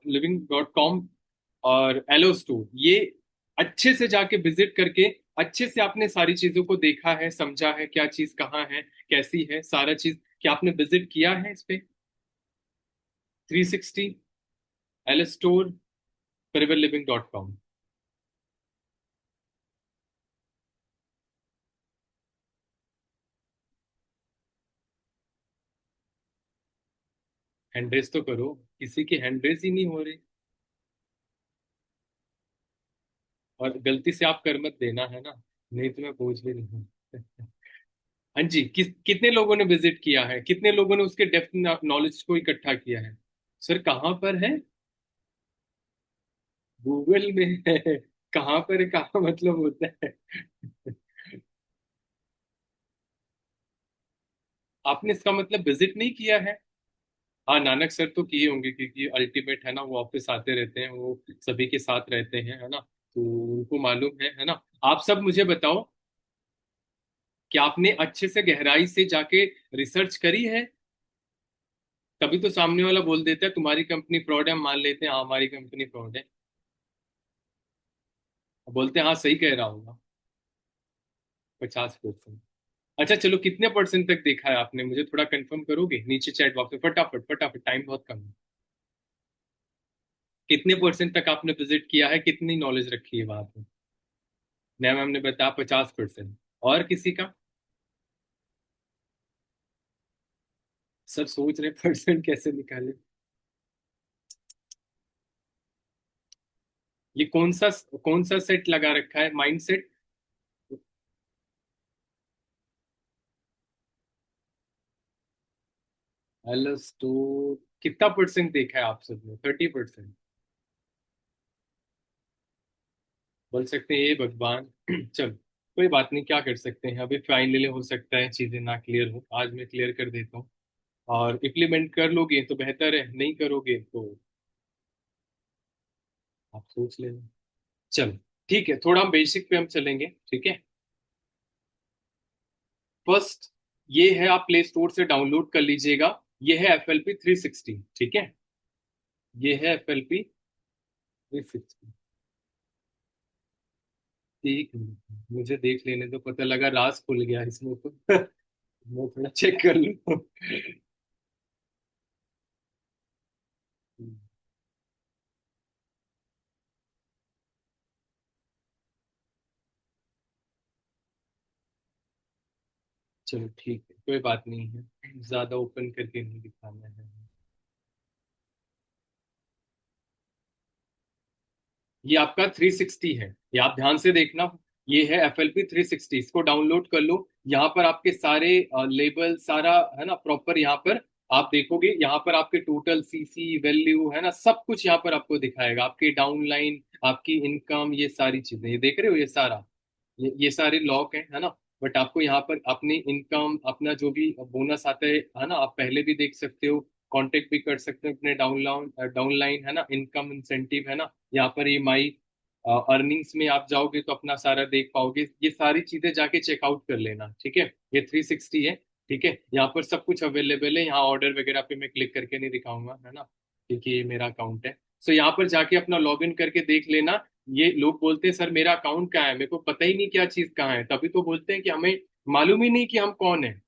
living.com और एलो स्टोर ये अच्छे से जाके विजिट करके अच्छे से आपने सारी चीजों को देखा है, समझा है, क्या चीज कहाँ है, कैसी है, सारा चीज क्या आपने विजिट किया है इस पे? 360, yellow store, foreverliving.com। Hand raise तो करो, किसी की हैंड रेस ही नहीं हो रही। और गलती से आप कर मत देना, है ना? नहीं तो मैं पूछ भी नहीं। हाँ जी, कितने लोगों ने विजिट किया है, कितने लोगों ने उसके डेप्थ नॉलेज को इकट्ठा किया है? सर कहाँ पर है? गूगल में है। कहाँ पर है, कहाँ मतलब होता है? आपने इसका मतलब विजिट नहीं किया है। हाँ, नानक सर तो किए होंगे, क्योंकि अल्टीमेट है ना, वो ऑफिस आते रहते हैं, वो सभी के साथ रहते हैं, है ना? तो उनको मालूम है ना? आप सब मुझे बताओ कि आपने अच्छे से गहराई से जाके रिसर्च करी है? कभी तो सामने वाला बोल देता है तुम्हारी कंपनी फ्रॉड है, हम मान लेते हैं हाँ हमारी कंपनी फ्रॉड है, बोलते हैं हाँ सही कह रहा होगा। 50%? अच्छा चलो, कितने परसेंट तक देखा है आपने, मुझे थोड़ा कंफर्म करोगे नीचे चैट बॉक्स में? फटाफट फटाफट, टाइम बहुत कम है। कितने परसेंट तक आपने विजिट किया है, कितनी नॉलेज रखी है वहां पे? मैम हमने बताया 50%। और किसी का? सब सोच रहे परसेंट कैसे निकाले। ये कौन सा सेट लगा रखा है, माइंड सेट? हेलो स्टोर, कितना परसेंट देखा है आप सबने? 30%? बोल सकते हैं ये भगवान। चल, कोई बात नहीं, क्या कर सकते हैं, अभी फाइनली हो सकता है चीजें ना क्लियर हो, आज मैं क्लियर कर देता हूँ। और इम्प्लीमेंट कर लोगे तो बेहतर है, नहीं करोगे तो आप सोच लेना। चलो, ठीक है, थोड़ा हम बेसिक पे हम चलेंगे, ठीक है। फर्स्ट, ये है, आप प्ले स्टोर से डाउनलोड कर लीजिएगा। ये है FLP 360, ठीक है। ये है FLP 360। एक मिनट, मुझे देख लेने तो, पता लगा राज खुल गया इसमें तो। मैं थोड़ा चेक कर लूँ। चलो ठीक है, कोई बात नहीं है, ज्यादा ओपन करके नहीं दिखाना है। ये आपका 360 है, ये आप ध्यान से देखना। ये है FLP 360, इसको डाउनलोड कर लो। यहाँ पर आपके सारे लेबल, सारा है ना प्रॉपर, यहाँ पर आप देखोगे, यहाँ पर आपके टोटल CC वैल्यू है ना, सब कुछ यहाँ पर आपको दिखाएगा, आपकी डाउनलाइन, आपकी इनकम, ये सारी चीजें, ये देख रहे हो, ये सारा, ये सारे लॉक है ना? बट आपको यहाँ पर अपनी इनकम, अपना जो भी बोनस आता है ना, आप पहले भी देख सकते हो, कांटेक्ट भी कर सकते हो अपने डाउनलाइन, डाउनलाइन है ना, इनकम इंसेंटिव है ना, यहाँ पर EMI, अर्निंग्स में आप जाओगे तो अपना सारा देख पाओगे। ये सारी चीजें जाके चेकआउट कर लेना, ठीक है। ये 360 है, ठीक है। यहाँ पर सब कुछ अवेलेबल है। यहाँ ऑर्डर वगैरह पे मैं क्लिक करके नहीं दिखाऊंगा, है ना, क्योंकि ये मेरा अकाउंट है। सो यहाँ पर जाके अपना लॉग इन करके देख लेना। ये लोग बोलते हैं सर मेरा अकाउंट कहाँ है, मेरे को पता ही नहीं क्या चीज कहाँ है, तभी तो बोलते हैं कि हमें मालूम ही नहीं कि हम कौन है।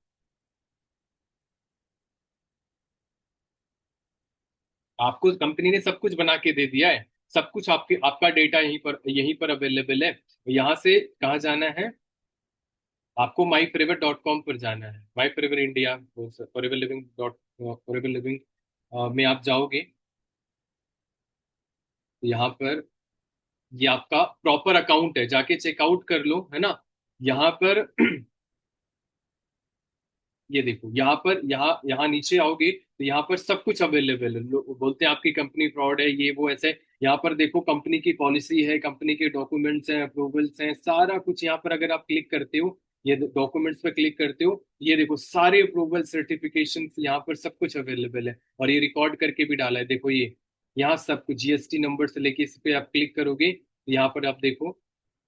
आपको कंपनी ने सब कुछ बना के दे दिया है, सब कुछ आपके आपका डेटा यहीं पर अवेलेबल है। यहाँ से कहाँ जाना है, आपको myforever.com पर जाना है। माई forever India, forever living dot forever living में आप जाओगे तो यहाँ पर ये आपका प्रॉपर अकाउंट है, जाके चेकआउट कर लो, है ना। यहाँ पर ये देखो, यहाँ पर यहाँ यहाँ नीचे आओगे तो यहाँ पर सब कुछ अवेलेबल है। लोग बोलते हैं आपकी कंपनी फ्रॉड है, ये वो ऐसे। यहाँ पर देखो कंपनी की पॉलिसी है, कंपनी के डॉक्यूमेंट्स हैं, अप्रूवल्स हैं, सारा कुछ यहाँ पर अगर आप क्लिक करते हो, ये डॉक्यूमेंट्स पे क्लिक करते हो, ये देखो सारे अप्रूवल सर्टिफिकेशन यहाँ पर सब कुछ अवेलेबल है। और ये रिकॉर्ड करके भी डाला है, देखो ये यहाँ सब कुछ जीएसटी नंबर से लेके इस पे आप क्लिक करोगे तो यहाँ पर आप देखो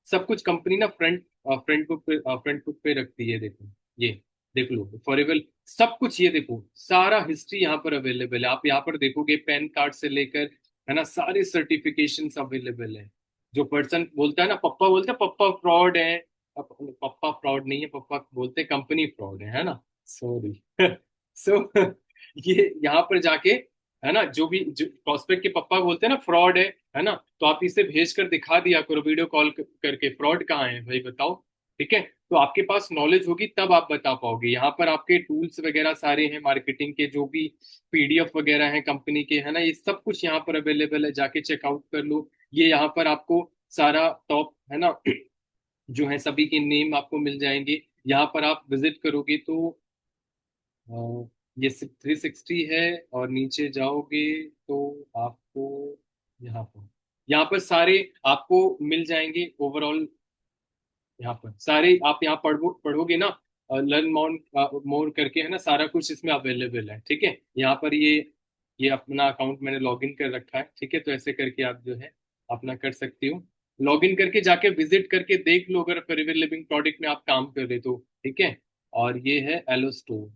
सब कुछ कंपनी ना फ्रंट बुक पे रखती है, देखो ये देख लो फॉरएवर सब कुछ। ये देखो सारा हिस्ट्री यहाँ पर अवेलेबल है। आप यहाँ पर देखोगे पैन कार्ड से लेकर, है ना, सारे सर्टिफिकेशन अवेलेबल है। जो पर्सन बोलता है ना, पप्पा बोलते हैं पप्पा फ्रॉड है, पप्पा फ्रॉड नहीं है, पप्पा बोलते हैं कंपनी फ्रॉड है ना, सॉरी। सो ये यहाँ पर जाके, है ना, जो भी जो प्रोस्पेक्ट के पप्पा बोलते हैं ना फ्रॉड है ना, तो आप इसे भेज कर दिखा दिया करो वीडियो कॉल करके, फ्रॉड कहाँ है भाई बताओ, ठीक है। तो आपके पास नॉलेज होगी तब आप बता पाओगे। यहाँ पर आपके टूल्स वगैरह सारे हैं, मार्केटिंग के जो भी पीडीएफ वगैरह हैं कंपनी के, है ना, ये सब कुछ यहाँ पर अवेलेबल है, जाके चेकआउट कर लो। ये यहाँ पर आपको सारा टॉप, है ना, जो है सभी के नेम आपको मिल जाएंगे। यहाँ पर आप विजिट करोगे तो ये 360 है, और नीचे जाओगे तो आपको यहाँ पर सारे आपको मिल जाएंगे ओवरऑल। यहाँ पर सारे आप यहाँ पढ़ोगे ना, लर्न मोर मोर करके, है ना, सारा कुछ इसमें अवेलेबल है, ठीक है। यहाँ पर ये अपना अकाउंट मैंने लॉगिन कर रखा है, ठीक है। तो ऐसे करके आप जो है अपना कर सकते हो। लॉगिन करके जाके विजिट करके देख लो अगर फॉरएवर लिविंग प्रोडक्ट में आप काम कर रहे तो, ठीक है। और ये है एलो स्टोर,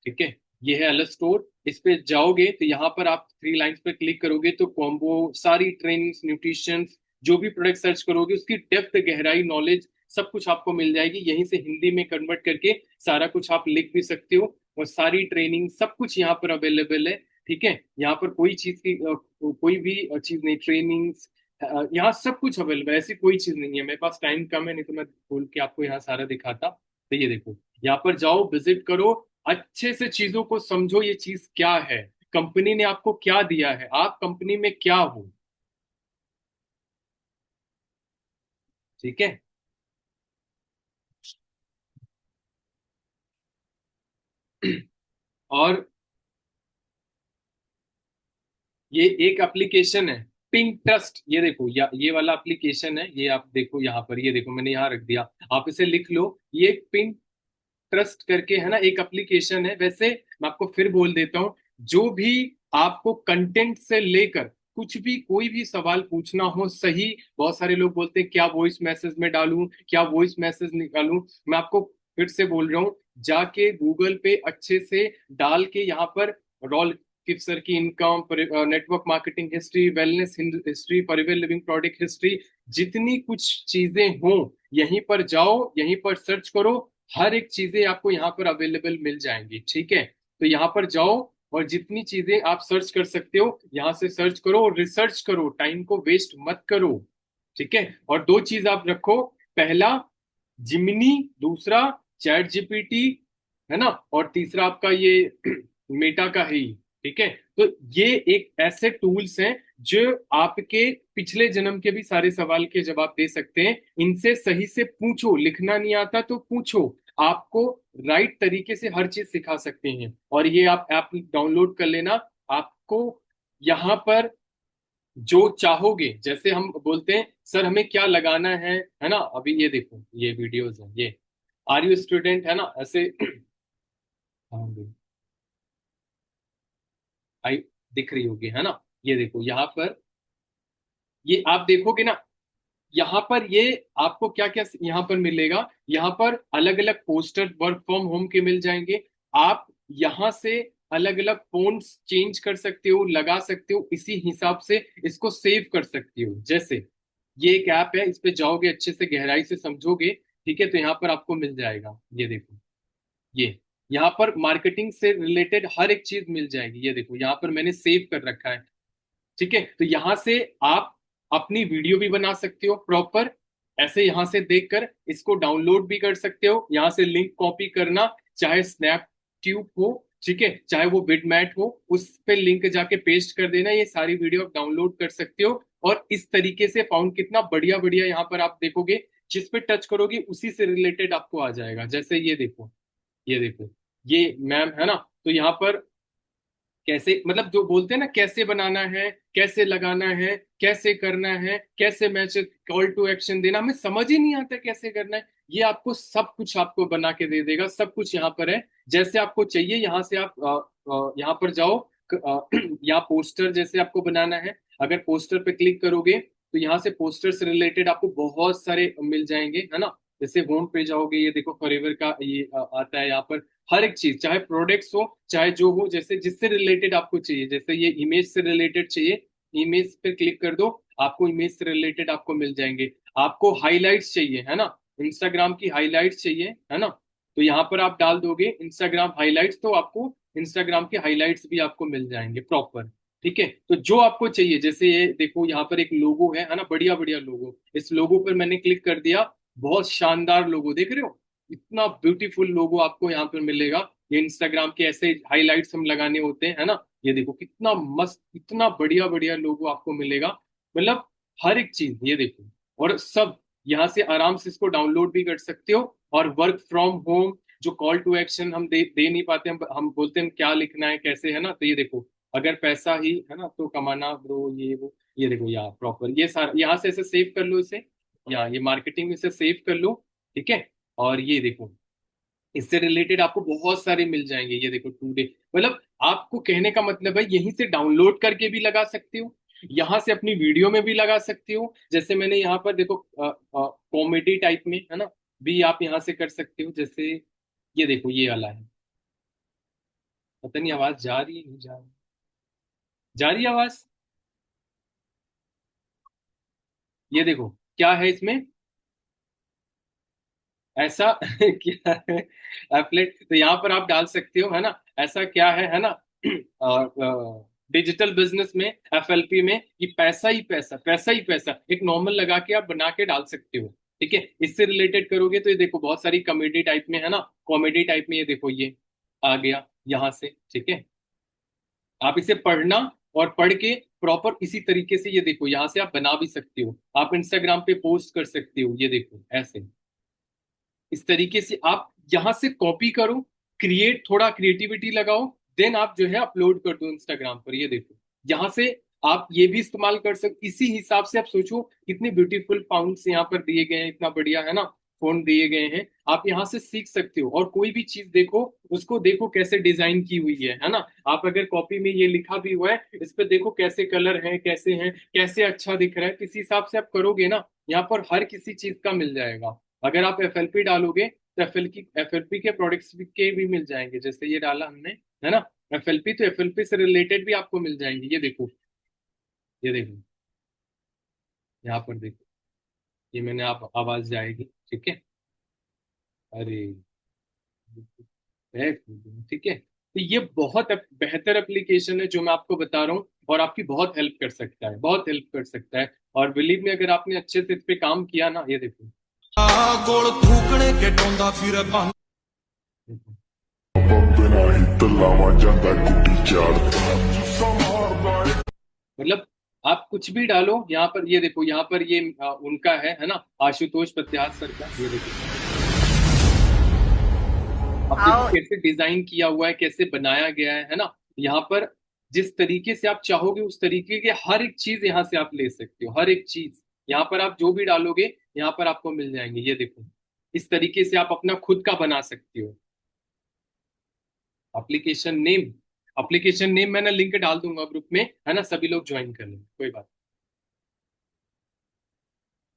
ठीक है। ये है एल स्टोर, इस पे जाओगे तो यहाँ पर आप 3 लाइंस पे क्लिक करोगे तो कॉम्बो सारी ट्रेनिंग्स, न्यूट्रिशन, जो भी प्रोडक्ट सर्च करोगे उसकी डेप्थ, गहराई, नॉलेज सब कुछ आपको मिल जाएगी। यहीं से हिंदी में कन्वर्ट करके सारा कुछ आप लिख भी सकते हो, और सारी ट्रेनिंग सब कुछ यहाँ पर अवेलेबल है, ठीक है। यहाँ पर कोई चीज की कोई भी चीज नहीं, ट्रेनिंग्स यहाँ सब कुछ अवेलेबल है, ऐसी कोई चीज नहीं है। मेरे पास टाइम कम है, नहीं तो मैं खोल के आपको यहाँ सारा दिखाता। तो ये देखो, यहाँ पर जाओ, विजिट करो, अच्छे से चीजों को समझो, ये चीज क्या है, कंपनी ने आपको क्या दिया है, आप कंपनी में क्या हो, ठीक है। और ये एक एप्लीकेशन है पिंटरेस्ट, ये देखो ये वाला एप्लीकेशन है, ये आप देखो यहाँ पर, ये देखो मैंने यहाँ रख दिया, आप इसे लिख लो। ये ट्रस्ट करके, है ना, एक एप्लीकेशन है। वैसे मैं आपको फिर बोल देता हूँ, जो भी आपको कंटेंट से लेकर कुछ भी कोई भी सवाल पूछना हो, सही, बहुत सारे लोग बोलते हैं क्या वॉइस मैसेज में डालूं, क्या वॉइस मैसेज निकालूं, मैं आपको फिर से बोल रहा हूँ, जाके गूगल पे अच्छे से डाल के यहाँ पर रॉल किफ सर की income, network marketing history, wellness history, forever living product history, जितनी कुछ चीजें हों यहीं पर जाओ, यहीं पर सर्च करो, हर एक चीजें आपको यहाँ पर अवेलेबल मिल जाएंगी, ठीक है। तो यहाँ पर जाओ और जितनी चीजें आप सर्च कर सकते हो यहाँ से सर्च करो, और रिसर्च करो, टाइम को वेस्ट मत करो, ठीक है। और 2 चीज आप रखो, पहला जिमिनी, दूसरा चैट जीपीटी, है ना, और तीसरा आपका ये मेटा का है ही, ठीक है। तो ये एक ऐसे टूल्स हैं जो आपके पिछले जन्म के भी सारे सवाल के जवाब दे सकते हैं। इनसे सही से पूछो, लिखना नहीं आता तो पूछो, आपको राइट तरीके से हर चीज सिखा सकते हैं। और ये आप ऐप डाउनलोड कर लेना, आपको यहाँ पर जो चाहोगे, जैसे हम बोलते हैं सर हमें क्या लगाना है ना, अभी ये देखो ये वीडियोस है, ये आर यू स्टूडेंट, है ना, ऐसे हाँ आई दिख रही होगी, है ना। ये देखो यहाँ पर, ये आप देखोगे ना, यहाँ पर ये आपको क्या क्या यहाँ पर मिलेगा, यहाँ पर अलग अलग पोस्टर वर्क फ्रॉम होम के मिल जाएंगे। आप यहाँ से अलग अलग फोन्स चेंज कर सकते हो, लगा सकते हो, इसी हिसाब से इसको सेव कर सकते हो। जैसे ये एक ऐप है, इस पे जाओगे, अच्छे से गहराई से समझोगे, ठीक है, तो यहाँ पर आपको मिल जाएगा। ये देखो, ये यहाँ पर मार्केटिंग से रिलेटेड हर एक चीज मिल जाएगी। ये देखो यहाँ पर मैंने सेव कर रखा है, ठीक है। तो यहां से आप अपनी वीडियो भी बना सकते हो प्रॉपर, ऐसे यहां से देखकर इसको डाउनलोड भी कर सकते हो। यहां से लिंक कॉपी करना, चाहे स्नैप ट्यूब हो, ठीक है, चाहे वो बिटमैट हो, उस पे लिंक जाके पेस्ट कर देना, ये सारी वीडियो आप डाउनलोड कर सकते हो। और इस तरीके से फाउंड कितना बढ़िया बढ़िया यहाँ पर आप देखोगे, जिस पे टच करोगे उसी से रिलेटेड आपको आ जाएगा। जैसे ये देखो, ये देखो, ये मैम है ना, तो यहाँ पर कैसे, मतलब जो बोलते हैं ना, कैसे बनाना है, कैसे लगाना है, कैसे करना है, कैसे मैच कॉल टू एक्शन देना, हमें समझ ही नहीं आता कैसे करना है। ये आपको सब कुछ आपको बना के दे देगा, सब कुछ यहाँ पर है, जैसे आपको चाहिए। यहाँ से आप यहाँ पर जाओ, यहाँ पोस्टर जैसे आपको बनाना है, अगर पोस्टर पे क्लिक करोगे तो यहाँ से पोस्टर से रिलेटेड आपको बहुत सारे मिल जाएंगे, है ना। जैसे होम पे जाओगे, ये देखो फॉरएवर का ये आता है यहाँ पर, हर एक चीज, चाहे प्रोडक्ट्स हो चाहे जो हो, जैसे जिससे रिलेटेड आपको चाहिए। जैसे ये इमेज से रिलेटेड चाहिए, इमेज पे क्लिक कर दो, आपको इमेज से रिलेटेड आपको मिल जाएंगे। आपको हाइलाइट्स चाहिए, है ना, इंस्टाग्राम की हाइलाइट्स चाहिए, है ना, तो यहाँ पर आप डाल दोगे इंस्टाग्राम हाइलाइट्स, तो आपको इंस्टाग्राम के हाइलाइट्स भी आपको मिल जाएंगे प्रॉपर, ठीक है। तो जो आपको चाहिए, जैसे ये देखो यहाँ पर एक लोगो है ना, बढ़िया बढ़िया लोगो, इस लोगो पर मैंने क्लिक कर दिया, बहुत शानदार लोगो, देख रहे हो, इतना ब्यूटीफुल लोगो आपको यहाँ पर मिलेगा। ये इंस्टाग्राम के ऐसे हाइलाइट्स हम लगाने होते हैं, है ना, ये देखो कितना मस्त, इतना बढ़िया बढ़िया लोगो आपको मिलेगा, मतलब हर एक चीज, ये देखो। और सब यहाँ से आराम से इसको डाउनलोड भी कर सकते हो। और वर्क फ्रॉम होम, जो कॉल टू एक्शन हम दे नहीं पाते, हम बोलते हैं क्या लिखना है कैसे, है ना, तो ये देखो, अगर पैसा ही है ना तो कमाना ब्रो, ये वो, ये देखो यहाँ प्रॉपर, ये सारा यहाँ से ऐसे सेव कर लो इसे, यहाँ ये मार्केटिंग में से सेव कर लो, ठीक है। और ये देखो, इससे रिलेटेड आपको बहुत सारे मिल जाएंगे। ये देखो टुडे, मतलब आपको कहने का मतलब है यहीं से डाउनलोड करके भी लगा सकते हो, यहाँ से अपनी वीडियो में भी लगा सकते हो। जैसे मैंने यहाँ पर देखो कॉमेडी टाइप में, है ना, भी आप यहाँ से कर सकते हो। जैसे ये देखो, ये वाला है, पता नहीं आवाज जा रही है नहीं जा रही, जा रही है आवाज। ये देखो क्या है इसमें, ऐसा क्या है, एप्लेट, तो यहाँ पर आप डाल सकते हो, है ना, ऐसा क्या है ना। डिजिटल बिजनेस में, एफएलपी में, ये पैसा ही पैसा, पैसा ही पैसा, एक नॉर्मल लगा के आप बना के डाल सकते हो, ठीक है। इससे रिलेटेड करोगे तो ये देखो बहुत सारी कॉमेडी टाइप में, है ना, कॉमेडी टाइप में, ये देखो ये आ गया यहाँ से, ठीक है। आप इसे पढ़ना, और पढ़ के प्रॉपर इसी तरीके से, ये देखो यहाँ से आप बना भी सकते हो, आप इंस्टाग्राम पे पोस्ट कर सकते हो, ये देखो ऐसे, इस तरीके से आप यहाँ से कॉपी करो, क्रिएट, थोड़ा क्रिएटिविटी लगाओ, देन आप जो है अपलोड कर दो इंस्टाग्राम पर। ये देखो यहाँ से आप ये भी इस्तेमाल कर सकते, इसी हिसाब से आप सोचो कितने ब्यूटीफुल फाउंड्स यहाँ पर दिए गए हैं, इतना बढ़िया, है ना, फोन दिए गए हैं। आप यहाँ से सीख सकते हो, और कोई भी चीज देखो, उसको देखो कैसे डिजाइन की हुई है ना। आप अगर कॉपी में ये लिखा भी हुआ है, इस पे देखो कैसे कलर है, कैसे है, कैसे अच्छा दिख रहा है, किसी हिसाब से आप करोगे ना, यहाँ पर हर किसी चीज का मिल जाएगा। अगर आप एफएलपी डालोगे तो एफएलपी के प्रोडक्ट्स के भी मिल जाएंगे, जैसे ये डाला हमने, है ना, एफएलपी, तो एफएलपी से रिलेटेड भी आपको मिल जाएंगे। ये देखो, ये देखो, यहाँ पर देखो, ये मैंने, आप आवाज जाएगी, ठीक है, अरे है, ठीक है। तो ये बहुत बेहतर एप्लीकेशन है जो मैं आपको बता रहा हूँ, और आपकी बहुत हेल्प कर सकता है, बहुत हेल्प कर सकता है। और बिलीव में, अगर आपने अच्छे से इस पे काम किया ना, ये देखो, गोल थूकने के टोंदा फिर बन देखो। मतलब आप कुछ भी डालो यहाँ पर, ये देखो यहाँ पर ये उनका है ना, आशुतोष प्रत्याश सर का, ये देखो अब देखो कैसे डिजाइन किया हुआ है, कैसे बनाया गया है ना। यहाँ पर जिस तरीके से आप चाहोगे उस तरीके के हर एक चीज यहाँ से आप ले सकते हो, हर एक चीज यहाँ पर आप जो भी डालोगे यहाँ पर आपको मिल जाएंगे। ये देखो इस तरीके से आप अपना खुद का बना सकते हो। एप्लीकेशन नेम, एप्लीकेशन नेम मैंने लिंक डाल दूंगा ग्रुप में, है ना, सभी लोग ज्वाइन कर लेंगे, कोई बात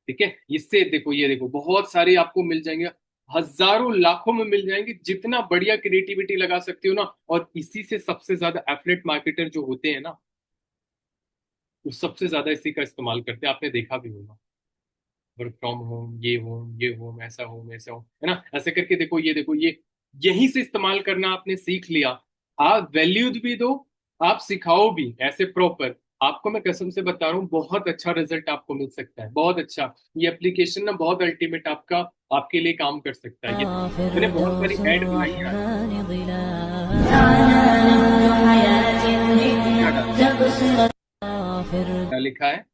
ठीक है, इससे देखो, ये देखो बहुत सारे आपको मिल जाएंगे, हजारों लाखों में मिल जाएंगे, जितना बढ़िया क्रिएटिविटी लगा सकते हो ना। और इसी से सबसे ज्यादा एफिलिएट मार्केटर जो होते हैं ना, वो सबसे ज्यादा इसी का इस्तेमाल करते हैं, आपने देखा भी होगा। वर्क फ्रॉम होम, ये होम, ऐसा होम, ऐसा होम, है ना, ऐसे करके देखो, ये देखो, ये यहीं से इस्तेमाल करना आपने सीख लिया। आप वैल्यू भी दो, आप सिखाओ भी ऐसे प्रॉपर, आपको मैं कसम से बता रहा हूँ बहुत अच्छा रिजल्ट आपको मिल सकता है, बहुत अच्छा। ये एप्लीकेशन ना बहुत अल्टीमेट आपका, आपके लिए काम कर सकता है। ये मैंने बहुत सारी ऐड बनाई है क्या लिखा है।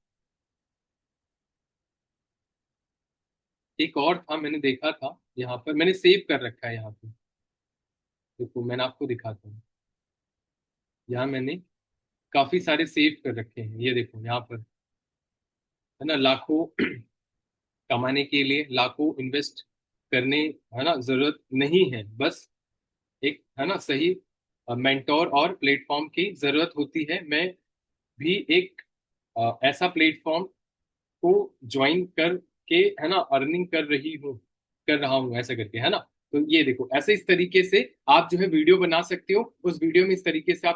एक और था, मैंने देखा था यहाँ पर, मैंने सेव कर रखा है यहाँ पे, देखो मैंने आपको दिखाता हूँ। यहाँ मैंने काफी सारे सेव कर रखे हैं, ये देखो यहाँ पर, है ना, लाखों कमाने के लिए लाखों इन्वेस्ट करने, है ना, जरूरत नहीं है, बस एक, है ना, सही मेंटोर और प्लेटफॉर्म की जरूरत होती है। मैं भी एक ऐसा प्लेटफॉर्म को ज्वाइन करके, है ना, अर्निंग कर रहा हूँ, ऐसा करके, है ना। तो ये देखो, ऐसे इस तरीके से आप जो है वीडियो बना सकते हो, उस वीडियो में इस तरीके से आप